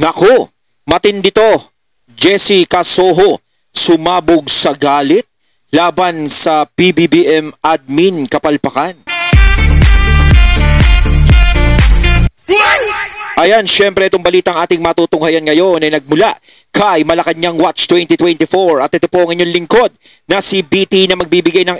Nako, matindi to. Jessica Soho sumabog sa galit laban sa PBBM admin Kapalpakan. Ayan, syempre itong balitang ating matutunghayan ngayon ay nagmula kay Malacanang Watch 2024 at ito po ang inyong lingkod na si BT na magbibigay ng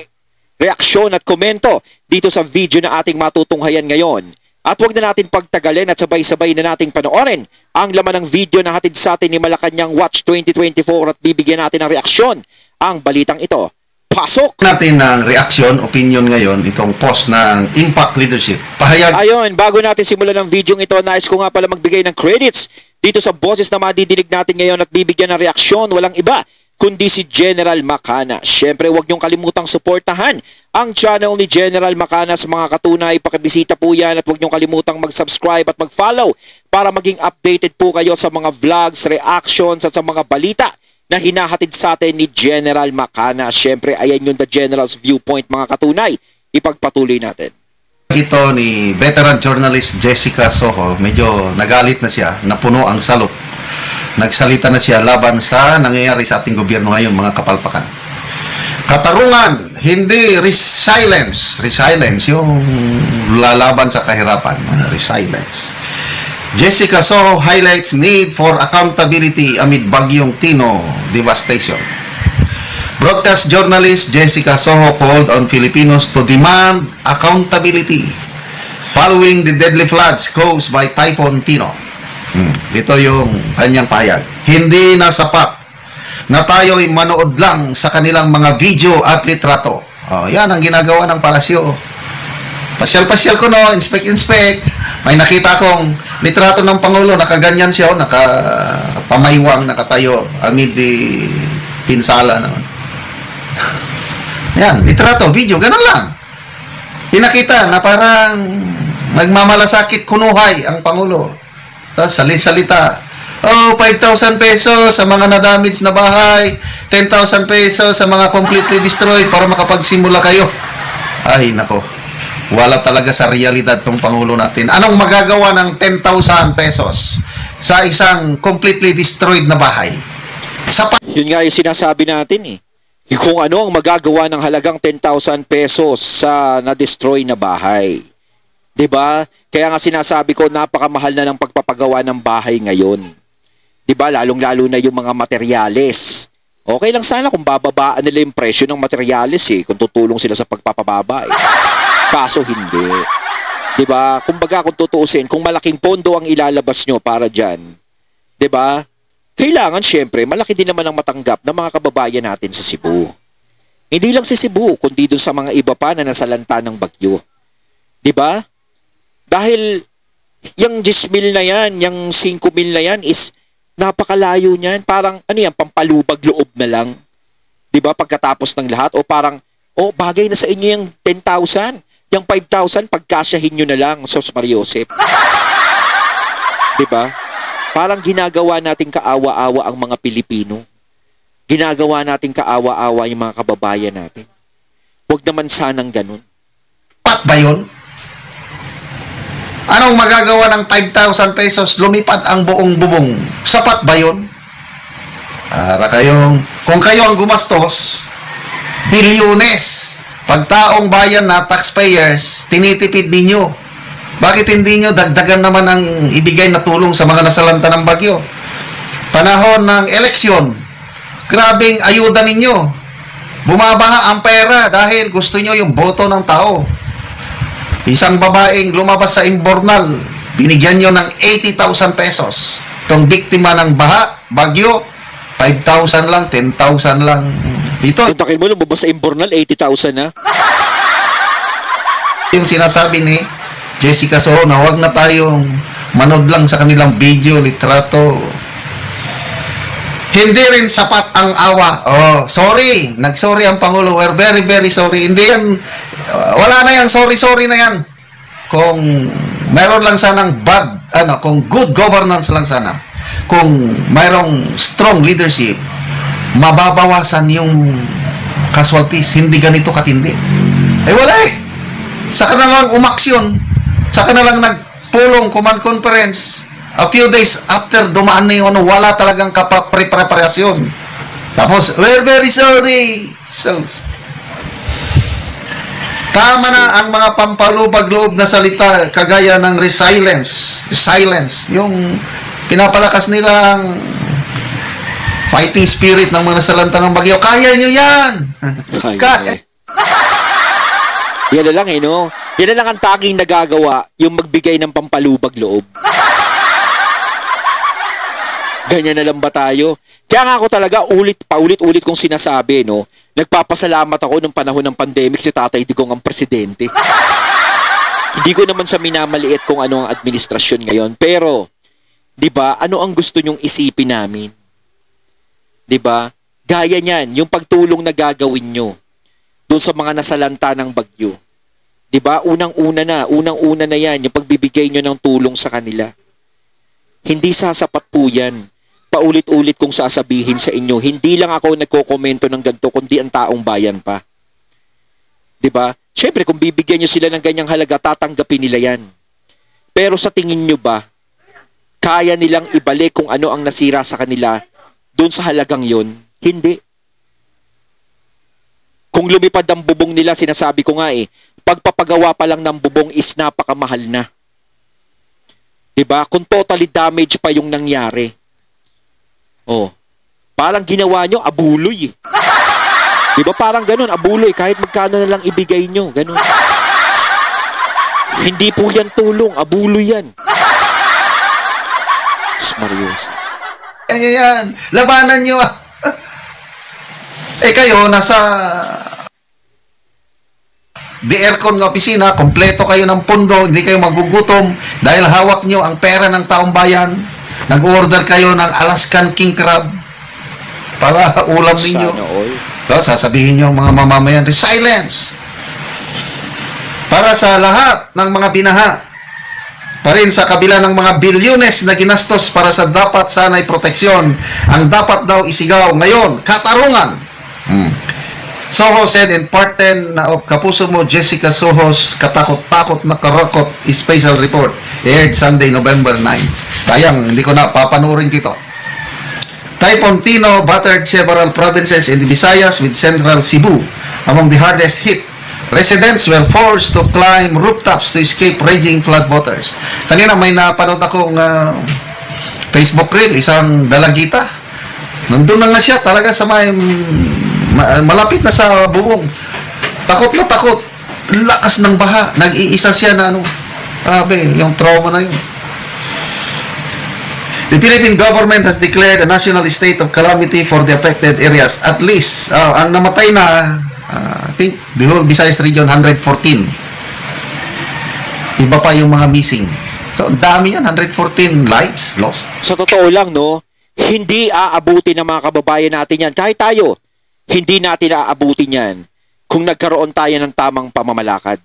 reaksyon at komento dito sa video na ating matutunghayan ngayon. At huwag na natin pagtagalin at sabay-sabay na nating panoorin ang laman ng video na hatid sa atin ni Malacanang Watch 2024 at bibigyan natin ng reaksyon ang balitang ito. Pasok! Natin ng reaksyon, opinion ngayon, itong post ng Impact Leadership. Pahayag. Ayun, bago natin simulan ng video ito, nais ko nga pala magbigay ng credits dito sa boses na madidinig natin ngayon at bibigyan ng reaksyon. Walang iba kundi si General Macana. Siyempre, huwag niyong kalimutang suportahan ang channel ni General Macana sa mga katunay. Pakibisita po yan at huwag niyong kalimutang mag-subscribe at mag-follow para maging updated po kayo sa mga vlogs, reactions at sa mga balita na hinahatid sa atin ni General Macana. Siyempre, ayan yung The General's Viewpoint, mga katunay. Ipagpatuloy natin. Ito ni veteran journalist Jessica Soho, medyo nagalit na siya, napuno ang salot. Nagsalita na siya laban sa nangyayari sa ating gobyerno ngayon, mga Kapalpakan. Katarungan, hindi resilience. Resilience, yung lalaban sa kahirapan. Resilience. Jessica Soho highlights need for accountability amid Bagyong Tino devastation. Broadcast journalist Jessica Soho called on Filipinos to demand accountability following the deadly floods caused by Typhoon Tino. Ito yung kanyang pahayag. Hindi na sapat na tayo'y manood lang sa kanilang mga video at litrato. Yan ang ginagawa ng palasyo. Pasyal-pasyal ko, no, inspect. May nakita kong litrato ng Pangulo, nakaganyan siya, nakapamaywang, nakatayo amid the pinsala naman. Yan, litrato, video, ganun lang. Pinakita na parang nagmamalasakit, kunuhay ang Pangulo. Tapos salit-salita. 5,000 pesos sa mga na-damage na bahay, 10,000 pesos sa mga completely destroyed para makapagsimula kayo. Ay, nako. Wala talaga sa realidad tong Pangulo natin. Anong magagawa ng 10,000 pesos sa isang completely destroyed na bahay? Yun nga yung sinasabi natin eh. Kung ano ang magagawa ng halagang 10,000 pesos sa na-destroy na bahay. 'Di ba? Kaya nga sinasabi ko, napakamahal na ng pagpapagawa ng bahay ngayon. 'Di ba? Lalong-lalo na yung mga materyales. Okay lang sana kung bababaan nila yung presyo ng materyales eh, kung tutulong sila sa pagpapababa eh. Kaso hindi. 'Di ba? Kumbaga kung tutuusin, kung malaking pondo ang ilalabas nyo para diyan, 'di ba? Kailangan syempre malaki din naman ang matanggap ng mga kababayan natin sa Cebu. Hindi lang sa Cebu, kundi dun sa mga iba pa na nasalanta ng bagyo. 'Di ba? Dahil yung 10,000 na yan, yung 5,000 na yan is napakalayo niyan. Parang ano yan, pampalubag loob na lang. 'Di ba? Pagkatapos ng lahat o parang bagay na sa inyo yung 10,000, yung 5,000 pagkasyahin niyo na lang, Sos Mariosep. 'Di ba? Parang ginagawa nating kaawa-awa ang mga Pilipino. Ginagawa nating kaawa-awa yung mga kababayan natin. Huwag naman sanang ganun. Pat ba yun? Anong magagawa ng 5,000 pesos? Lumipat ang buong bubong. Sapat ba yun? Para kayong, kung kayo ang gumastos, bilyones, pagtaong bayan na taxpayers, tinitipid ninyo. Bakit hindi nyo dagdagan naman ang ibigay na tulong sa mga nasalanta ng bagyo? Panahon ng eleksyon, grabing ayuda ninyo. Bumabaha ang pera dahil gusto nyo yung boto ng tao. Isang babaeng lumabas sa Imbornal, binigyan nyo ng 80,000 pesos. Itong biktima ng baha, bagyo, 5,000 lang, 10,000 lang. Ito. Tuntakin mo, lumabas sa Imbornal, 80,000 na. Yung sinasabi ni Jessica Soho na huwag na tayong manood lang sa kanilang video, litrato. Hindi rin sapat ang awa. Sorry. Nag-sorry ang Pangulo. We're very, very sorry. Hindi yan, wala na yan. Sorry na yan. Kung meron lang sanang kung good governance lang sana. Kung mayroong strong leadership, mababawasan yung casualties. Hindi ganito katindi. Wala eh. Saka na lang umaksyon. Saka na lang nagpulong command conference. A few days after dumaan na yung ano, wala talagang preparasyon. Tapos, we're very sorry. So, tama na ang mga pampalubag-loob na salita kagaya ng silence, yung pinapalakas nilang fighting spirit ng mga nasalanta ng bagyo. Kaya nyo yan! Kaya. Yan na lang no? Yan na lang ang tanging nagagawa, yung magbigay ng pampalubag-loob. Ganyan na lang ba tayo? Kaya nga ako talaga paulit-ulit kong sinasabi, no? Nagpapasalamat ako nung panahon ng pandemic si Tatay Digong ang presidente. Hindi ko naman sa minamaliit kung ano ang administrasyon ngayon. Pero, di ba, ano ang gusto nyong isipin namin? Di ba? Gaya niyan, yung pagtulong na gagawin nyo doon sa mga nasalanta ng bagyo. Di ba? Unang-una na yan, yung pagbibigay nyo ng tulong sa kanila. Hindi sasapat po yan. Paulit-ulit kong sasabihin sa inyo, hindi lang ako nagkokomento ng ganito, kundi ang taong bayan pa. 'Di ba? Siyempre, kung bibigyan nyo sila ng ganyang halaga, tatanggapin nila yan. Pero sa tingin nyo ba, kaya nilang ibalik kung ano ang nasira sa kanila doon sa halagang yon? Hindi. Kung lumipad ang bubong nila, sinasabi ko nga pagpapagawa pa lang ng bubong is napakamahal na. 'Di ba? Kung totally damage pa yung nangyari. Parang ginawa nyo, abuloy. Diba parang ganun, abuloy, kahit magkano na lang ibigay nyo, ganun. Hindi po yan tulong, abuloy yan. Marius. Yan, labanan nyo. Kayo, nasa the aircon ng opisina, kompleto kayo ng pundo, hindi kayo magugutom dahil hawak nyo ang pera ng taong bayan. Nag-order kayo ng Alaskan king crab para ulam ninyo. So, sasabihin nyo mga mamamayan, silence! Para sa lahat ng mga binaha, pa rin sa kabila ng mga bilyones na ginastos para sa dapat sana'y proteksyon, ang dapat daw isigaw ngayon, katarungan. Soho said in part 10 of Kapuso Mo, Jessica Soho's katakot-takot na karakot special report aired Sunday, November 9. Sayang, hindi ko na papanurin dito. Typhoon Tino battered several provinces in the Visayas with central Cebu among the hardest hit. Residents were forced to climb rooftops to escape raging floodwaters. Kanina may napanood akong Facebook reel, isang dalagita. Nandun na nga siya talaga sa may malapit na sa bubong. Takot na takot. Lakas ng baha. Nag-iisa siya na grabe, yung trauma na yun. The Philippine government has declared a national state of calamity for the affected areas. At least, ang namatay na, I think, the whole Visayas region, 114. Iba pa yung mga missing. So, ang dami yan, 114 lives lost. Sa totoo lang, no, hindi aabuti ng mga kababayan natin yan. Kahit tayo, hindi natin aabutin yan kung nagkaroon tayo ng tamang pamamalakad.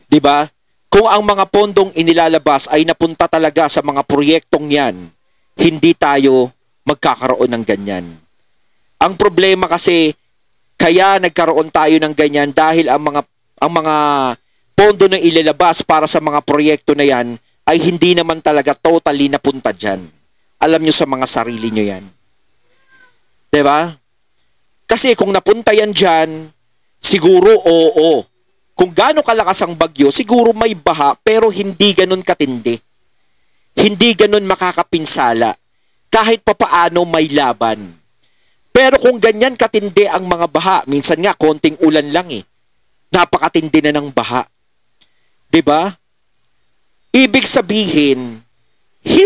'Di ba? Kung ang mga pondong inilalabas ay napunta talaga sa mga proyektong yan, hindi tayo magkakaroon ng ganyan. Ang problema kasi, kaya nagkaroon tayo ng ganyan dahil ang mga pondo na ilalabas para sa mga proyekto na yan ay hindi naman talaga totally napunta dyan. Alam nyo sa mga sarili nyo yan. 'Di ba? Kasi kung napunta yan dyan, siguro oo. Kung gaano kalakas ang bagyo, siguro may baha pero hindi ganun katindi. Hindi ganun makakapinsala. Kahit papaano may laban. Pero kung ganyan katindi ang mga baha, minsan nga konting ulan lang napakatindi na ng baha. 'Di ba? Ibig sabihin,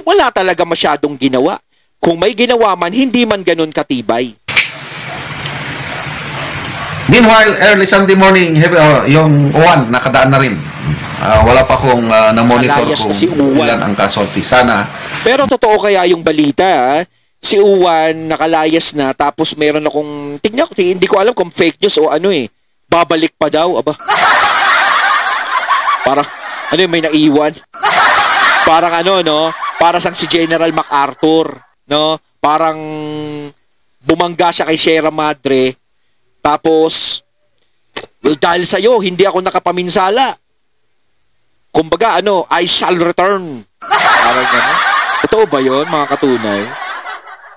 wala talaga masyadong ginawa. Kung may ginawa man, hindi man ganun katibay. Meanwhile, early Sunday morning, yung Uwan, nakadaan na rin. Wala pa akong na-monitor kung si ilan ang casualty. Sana. Pero totoo kaya yung balita, si Uwan nakalayas na, tapos meron akong, tingnan ko, hindi ko alam kung fake news o babalik pa daw, aba. Parang, may naiwan. Parang no? Para sang si General MacArthur, no? Parang bumangga siya kay Sierra Madre. Tapos, dahil sa'yo, hindi ako nakapaminsala. Kumbaga, I shall return. Parang gano'n. Totoo ba yun, mga katunay?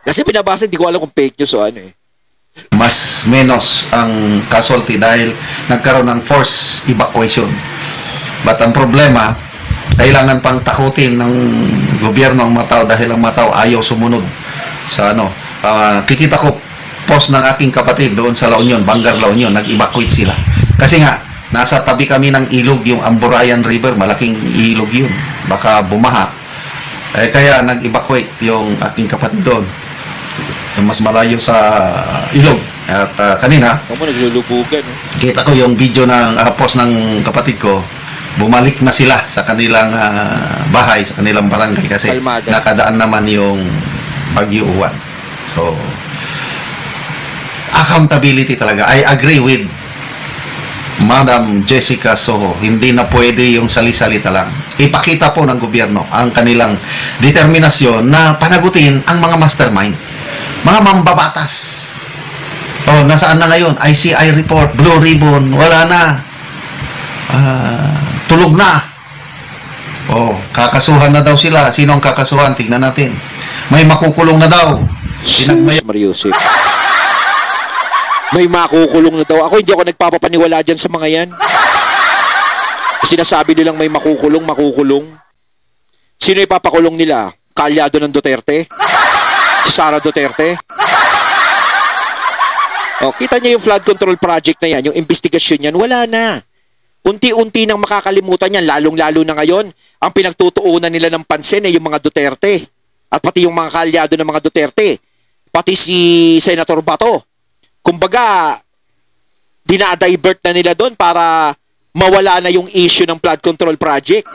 Kasi pinabasa, hindi ko alam kung fake news o ano eh. Mas menos ang casualty dahil nagkaroon ng forced evacuation. But ang problema, kailangan pang takutin ng gobyerno ang mga tao dahil ang mga tao ayaw sumunod sa ano. Kikita ko post ng aking kapatid doon sa La Union, Bangar La Union, nag-evacuate sila. Kasi nga, nasa tabi kami ng ilog, yung Amburayan River, malaking ilog yun. Baka bumaha. Kaya nag-evacuate yung aking kapatid doon. Mas malayo sa ilog. At kanina, naglulubugan. Kita ko yung video ng post ng kapatid ko. Bumalik na sila sa kanilang bahay, sa kanilang barangay kasi Kalmada. Nakadaan naman yung Bagyo Uwan. So, accountability talaga. I agree with Madam Jessica Soho. Hindi na pwede yung sali-salita lang. Ipakita po ng gobyerno ang kanilang determinasyon na panagutin ang mga mastermind. Mga mambabatas. Nasaan na ngayon? ICI report, Blue Ribbon, wala na. Tulog na. Kakasuhan na daw sila. Sino ang kakasuhan? Tignan natin. May makukulong na daw. Mariusip. May makukulong na daw. Ako hindi ako nagpapapaniwala dyan sa mga yan. Sinasabi nilang may makukulong. Sino ipapakulong nila? Kalyado ng Duterte? Si Sara Duterte? Kita niyo yung flood control project na yan, yung investigasyon yan, wala na. Unti-unti nang makakalimutan yan, lalong-lalo na ngayon, ang pinagtutuunan nila ng pansin ay yung mga Duterte. At pati yung mga kalyado ng mga Duterte. Pati si Senator Bato. Kumbaga, dinadivert na nila doon para mawala na yung issue ng flood control project.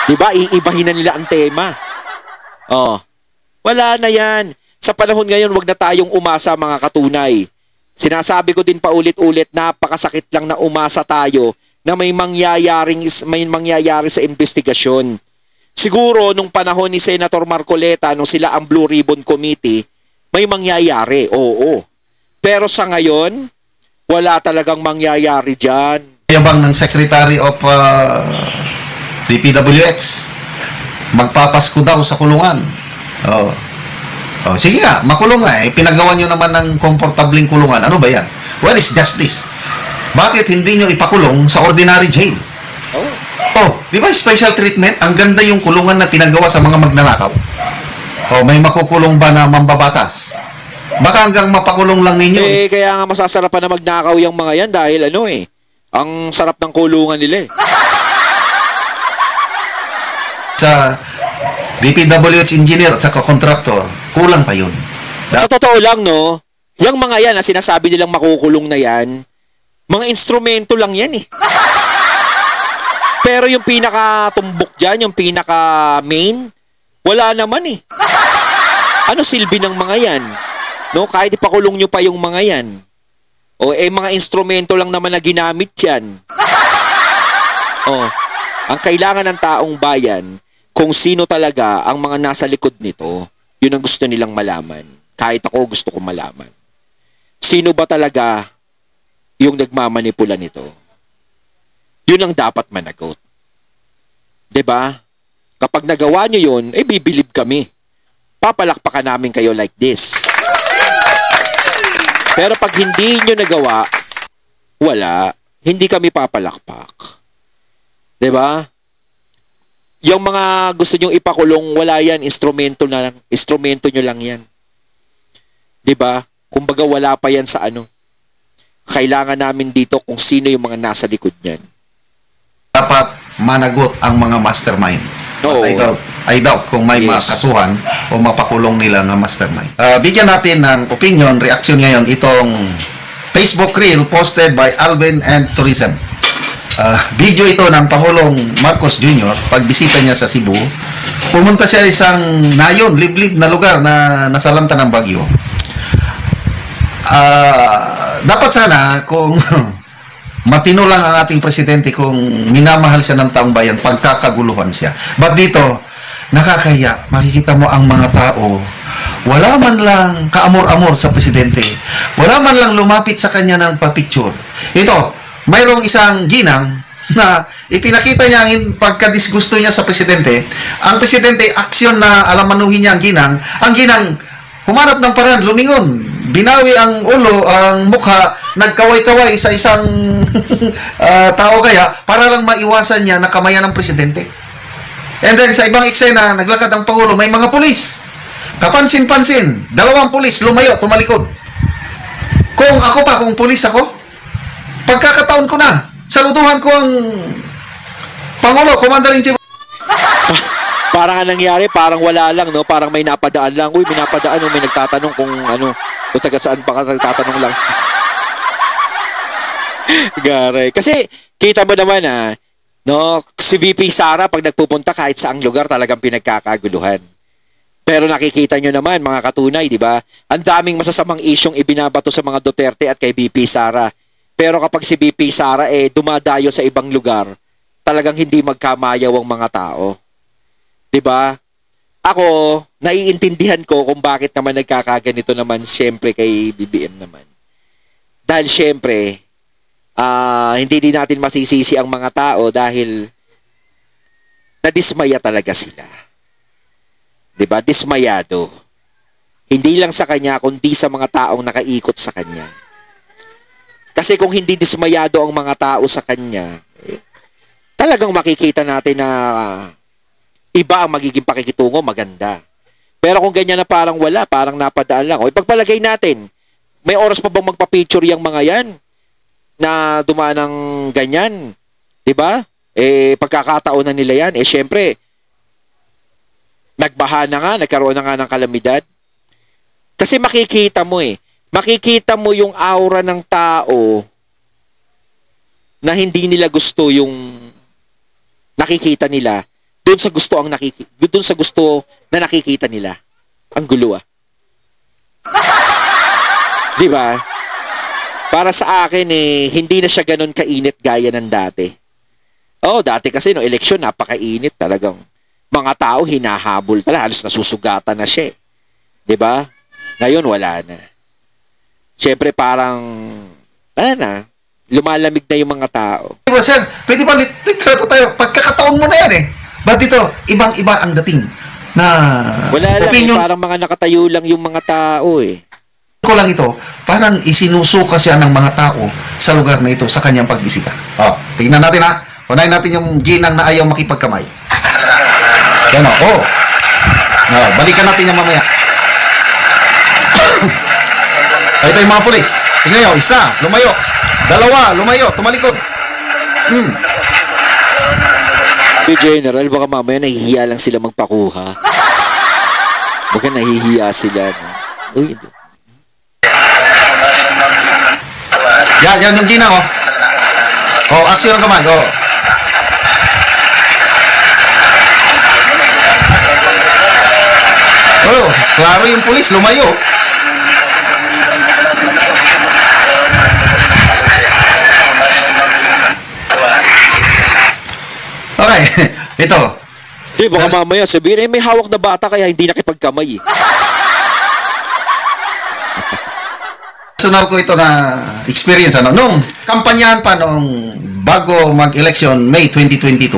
Diba? Iibahin na nila ang tema. Wala na yan. Sa panahon ngayon, wag na tayong umasa, mga katunay. Sinasabi ko din paulit-ulit, napakasakit lang na umasa tayo na may mangyayari sa investigasyon. Siguro, nung panahon ni Senator Marcoleta, nung sila ang Blue Ribbon Committee, may mangyayari, oo. Pero sa ngayon, wala talagang mangyayari dyan. Yabang ng Secretary of DPWH, magpapasko daw sa kulungan. Sige nga, makulong nga. Pinagawa nyo naman ng komportabling kulungan. Ano ba yan? Where is justice? Bakit hindi nyo ipakulong sa ordinary jail? Di ba special treatment? Ang ganda yung kulungan na pinagawa sa mga magnanakaw. May makukulong ba na mambabatas? Baka hanggang mapakulong lang ninyo. Kaya nga masasarapan na magnakaw yung mga yan dahil ang sarap ng kulungan nila Sa DPWH engineer at saka contractor, kulang pa yun. Sa totoo lang, no, yung mga yan na sinasabi nilang makukulong na yan, mga instrumento lang yan Pero yung pinaka-tumbok dyan, yung pinaka-main, wala naman Ano silbi ng mga yan? No, kahit ipakulong nyo pa yung mga yan. Mga instrumento lang naman na ginamit yan. Ang kailangan ng taong bayan, kung sino talaga ang mga nasa likod nito, yun ang gusto nilang malaman. Kahit ako gusto ko malaman. Sino ba talaga yung nagmamanipula nito? Yun ang dapat managot. 'Di ba? Kapag nagawa nyo yun, bibilib kami. Papalakpakan namin kayo like this. Pero pag hindi nyo nagawa, wala. Hindi kami papalakpak. 'Di ba? Yung mga gusto nyong ipakulong, wala yan, instrumento nyo lang yan. 'Di ba? Kumbaga wala pa yan sa Kailangan namin dito kung sino yung mga nasa likod niyan. Dapat managot ang mga mastermind. No. I doubt kung may makasuhan o mapakulong nila ng mastermind. Bigyan natin ng opinion, reaction ngayon itong Facebook reel posted by Alvin and Tourism. Video ito ng Pangulong Marcos Jr. pagbisita niya sa Cebu. Pumunta siya isang nayon, liblib na lugar na nasalanta ng bagyo. Dapat sana kung matino lang ang ating presidente kung minamahal siya ng taong bayan, pagkakaguluhan siya. But dito, nakakaya, makikita mo ang mga tao, wala man lang kaamor-amor sa presidente. Wala man lang lumapit sa kanya ng papicture. Ito, mayroong isang ginang na ipinakita niya ang pagka-disgusto niya sa presidente. Ang presidente, aksyon na alamanuhin niya ang ginang humanap ng paraan, lumingon, binawi ang ulo, ang mukha, nagkaway-kaway sa isang tao kaya para lang maiwasan niya na kamayan ng presidente. And then sa ibang eksena, naglakad ang Pangulo, may mga pulis. Kapansin-pansin, 2 pulis lumayo, tumalikod. Kung pulis ako, pagkakataon ko na, saluduhan ko ang Pangulo, Commander-in-Chief. Parang nangyari, parang wala lang, no? Parang may napadaan lang. Uy, may napadaan, may nagtatanong kung kung taga saan pa ka nagtatanong lang. Garay. Kasi, kita mo naman, no? Si VP Sara, pag nagpupunta kahit saang lugar, talagang pinagkakaguluhan. Pero nakikita nyo naman, mga katunay, di ba? Ang daming masasamang isyong ibinabato sa mga Duterte at kay VP Sara. Pero kapag si VP Sara, dumadayo sa ibang lugar, talagang hindi magkamayaw ang mga tao. 'Di ba? Ako, naiintindihan ko kung bakit naman nagkakaganito naman siyempre kay BBM naman. Dahil siyempre, hindi din natin masisisi ang mga tao dahil nadismaya talaga sila. 'Di ba? Dismayado. Hindi lang sa kanya kundi sa mga taong nakaikot sa kanya. Kasi kung hindi dismayado ang mga tao sa kanya, talagang makikita natin na iba ang magiging pakikitungo, maganda. Pero kung ganyan na parang wala, parang napadaan lang. O ipagpalagay natin, may oras pa bang magpa-picture yung mga yan na dumaan ng ganyan? 'Di ba? Pagkakataon na nila yan. Syempre, nagbaha na nga, nagkaroon na nga ng kalamidad. Kasi makikita mo makikita mo yung aura ng tao na hindi nila gusto yung nakikita nila. Doon sa gusto na nakikita nila. Ang gulo. 'Di ba? Para sa akin hindi na siya ganoon kainit gaya ng dati. Dati kasi no eleksyon napakainit talagang. Mga tao hinahabol talaga, halos nasusugatan na siya. 'Di ba? Ngayon wala na. Siyempre parang lumalamig na yung mga tao. Diba, sir, pwede ba litrato tayo? Pagkakataon mo na yan Ba't dito, ibang-iba ang dating na wala opinion. Lang, parang mga nakatayo lang yung mga tao Ko lang ito, parang isinusuka siya ng mga tao sa lugar na ito sa kanyang pagbisita. Tingnan natin Unahin natin yung ginang na ayaw makipagkamay. Yan balikan natin yung mamaya. Ito yung mga pulis. Tingnan nyo, 1, lumayo. 2, lumayo, tumalikod. General, baka mamaya nahihiya lang sila magpakuha. Baka nahihiya sila. No? Uy, yan yung ginang action ang kamay. Klaro yung pulis, lumayo. Okay, ito. Baka mamaya sabihin, may hawak na bata kaya hindi nakipagkamay. Personal ko ito na experience. Nung kampanyahan pa nung bago mag-election, May 2022,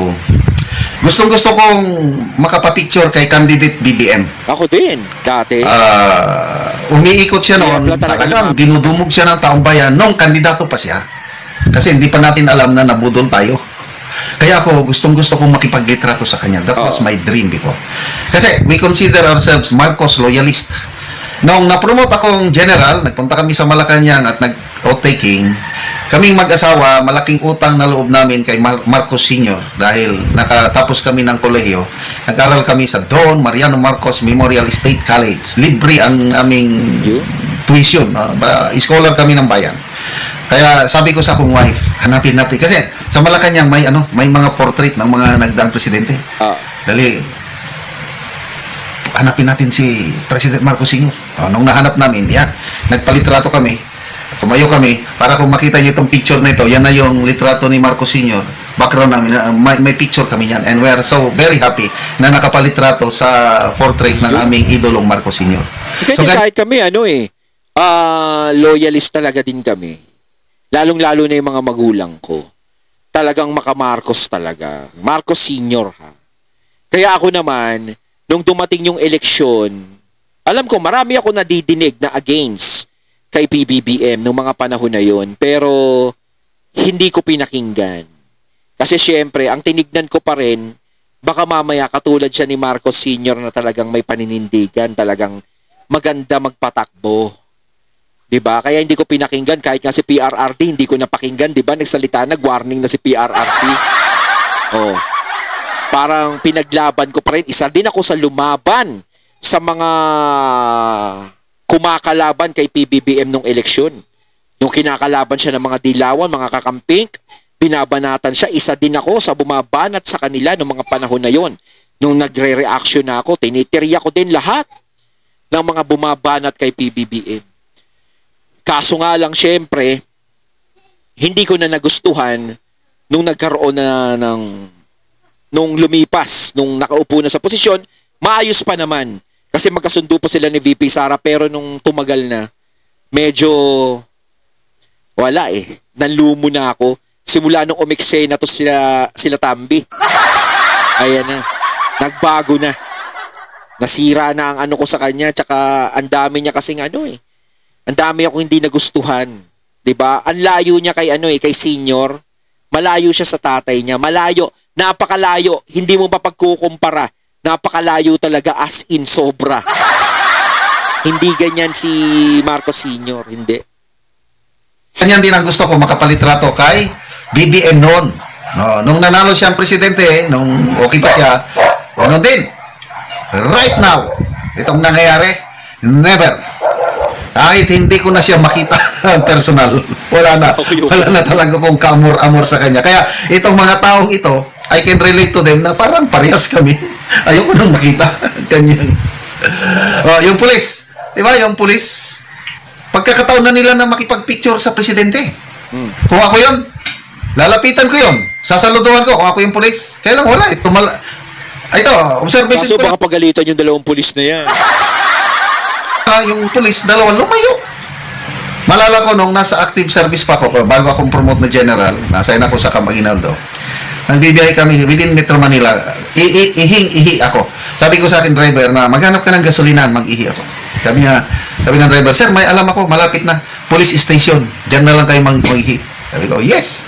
gustong-gusto kong makapapicture kay candidate BBM. Ako din, dati. Umiikot siya noon. Talagang dinudumog siya ng taong bayan nung kandidato pa siya. Kasi hindi pa natin alam na nabudol tayo. Kaya ako, gustong-gusto kong makipaglitrato sa kanya. That was my dream before. Kasi we consider ourselves Marcos loyalist. Nung na-promote akong general, nagpunta kami sa Malacanang at nag-outtaking. Kaming mag-asawa, malaking utang na loob namin kay Marcos Sr. dahil nakatapos kami ng kolehiyo. Nag-aral kami sa Don Mariano Marcos Memorial State College. Libre ang aming tuition. Scholar kami ng bayan. Kaya sabi ko sa akong wife, hanapin natin. Kasi sa Malacanang may mga portrait ng mga nagdaang presidente. Dali, hanapin natin si President Marcos Sr. Nung nahanap namin, nagpalitrato kami. Sumayo kami para kung makita niyo itong picture na ito, yan na yung litrato ni Marcos Sr. Background namin, may picture kami yan. And we are so very happy na nakapalitrato sa portrait ng aming idolong Marcos Sr. Kahit kami, loyalist talaga din kami. Lalong-lalo na yung mga magulang ko. talagang maka-Marcos talaga. Marcos Sr. ha. Kaya ako naman, nung dumating yung eleksyon, alam ko marami ako nadidinig na against kay PBBM nung mga panahon na yon, pero hindi ko pinakinggan. Kasi syempre, ang tinignan ko pa rin, baka mamaya katulad siya ni Marcos Sr. na talagang may paninindigan, talagang maganda magpatakbo. 'Di ba? Kaya hindi ko pinakinggan kahit nga si PRRD, hindi ko napakinggan, 'di ba? Nagsalita, nag-warning na si PRRD. Oh. Parang pinaglaban ko pa rin. Isa din ako sa lumaban sa mga kumakalaban kay PBBM nung eleksyon. Yung kinakalaban siya ng mga dilawan, mga kakamping, binabanatan siya. Isa din ako sa bumabanat sa kanila noong mga panahon na yon. Nung nagre-reaction na ako, tinitirya ko din lahat ng mga bumabanat kay PBBM. Kaso nga lang, syempre, hindi ko na nagustuhan nung nagkaroon na nung lumipas, nung nakaupo na sa posisyon, maayos pa naman. Kasi magkasundo po sila ni VP Sara, pero nung tumagal na, medyo wala eh. Nanlumo na ako. Simula nung umiksena to sila Tambi. Ayan na. Nagbago na. Nasira na ang ano ko sa kanya, tsaka ang dami niya kasing ano eh. Ang dami akong hindi nagustuhan. 'Di ba? Ang layo niya kay kay senior. Malayo siya sa tatay niya. Malayo, napakalayo. Hindi mo mapagkukumpara. Napakalayo talaga as in sobra. Hindi ganyan si Marcos Senior, hindi. Ganyan din ang gusto ko makapalitrato kay BBM noon. No, nung nanalo siyang presidente, nung okay pa siya, ano din. Right now, itong nangyayari, never. Kahit hindi ko na siya makita personal, wala na talaga kung kamor-amor sa kanya. Kaya itong mga taong ito, I can relate to them na parang parehas kami. Ayoko nang makita. Ganyan. Oh, yung pulis. Diba? Yung pulis, pagkakataon na nila na makipag-picture sa presidente. Kung ako yun, lalapitan ko yun. Sasaluduhan ko kung ako yung pulis. Kaya lang wala. Ito, observation ko. Kaso baka pagalitan yung dalawang pulis na yan. Yung pulis, dalawang lumayo. Malala ko nung nasa active service pa ako, bago akong promote na general, nasa ako sa Campanginaldo. Nagbibiyahe kami within Metro Manila. Ihi ako. Sabi ko sa akin driver na maghanap ka ng gasolinan, mag-ihi ako. Sabi ng driver, sir, may alam ako, malapit na police station. Diyan na lang kayo mag-ihi. Sabi ko, yes.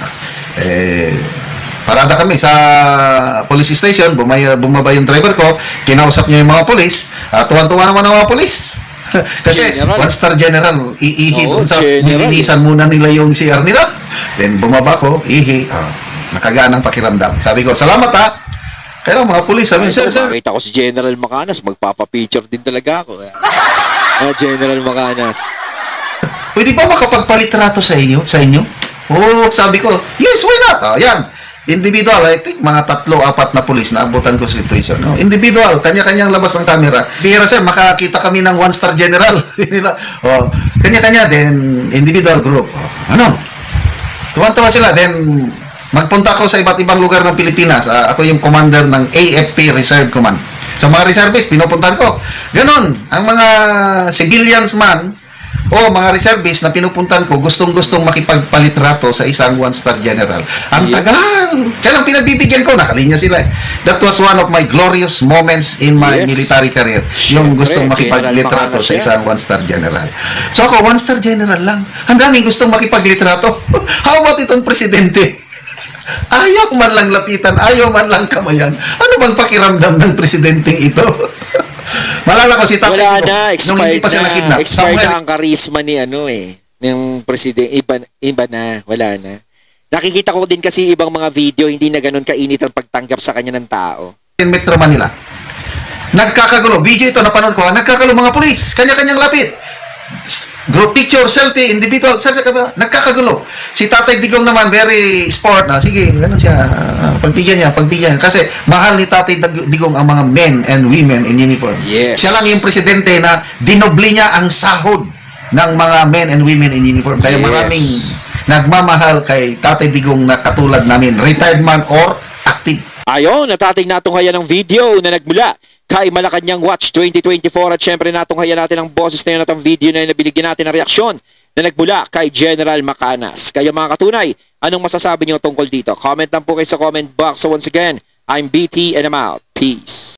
Parada kami sa police station, bumaba yung driver ko, kinausap niya yung mga police, tuwan-tuwa naman ang mga police. Kasi general. One-star general, iihi doon sa nilinisan muna nila yung CR nila. Then bumaba ko, ihi. Nakagaan ang pakiramdam. Sabi ko, salamat ha. Kaya mga pulis, sabi, sir. Makita ko si General Macanas, magpapapicture din talaga ako. General Macanas. Pwede ba makapagpalitrato sa inyo? Oh, sabi ko, yes, why not? Yan. Individual, I think mga 3-4 na pulis na abutan ko sa situation. No? Individual, kanya-kanyang labas ng camera. Bihira sir, makakita kami ng one-star general. Kanya-kanya, then individual group. Tuwan-tuwa sila, then magpunta ako sa iba't ibang lugar ng Pilipinas. Ako yung commander ng AFP Reserve Command. Sa mga reservists, pinupuntahan ko. Ganon, ang mga civilians man, o mga reservists na pinupuntan ko, gustong-gustong makipagpalitrato sa isang one-star general. Ang tagal! Kaya lang pinagbibigyan ko, nakalinya sila. That was one of my glorious moments in my military career. Yung gustong makipaglitrato sa isang one-star general. So ako, one-star general lang. Ang daming gustong makipaglitrato. How about itong presidente? Ayaw man lang lapitan, ayaw man lang kamayan. Ano bang pakiramdam ng presidenteng ito? Malala ko si Tatay wala na, expired na. Expired na ang karisma ni ng presidente. Iba na, wala na. Nakikita ko din kasi ibang mga video, hindi na ganun kainit ang pagtanggap sa kanya ng tao. In Metro Manila, nagkakagulo. Video ito, napanood ko, nagkakagulo mga pulis, kanya-kanyang lapit. Group picture, selfie, individual, nagkakagulo. Si Tatay Digong naman, very sport na. Sige, ganun siya. Pagbigyan niya. Kasi mahal ni Tatay Digong ang mga men and women in uniform. Yes. Siya lang yung presidente na dinobli niya ang sahod ng mga men and women in uniform. Kaya maraming nagmamahal kay Tatay Digong na katulad namin, retired man or active. Ayon, natating natunghayan ng video na nagmula kay Malacanang Watch 2024 at syempre natunghayan natin ang boses na yun at ang video na yun na binigyan natin ng reaksyon na nagmula kay General Macanas. Kaya mga katunay, Anong masasabi nyo tungkol dito? Comment lang po kayo sa comment box. So once again, I'm BT and I'm out. Peace.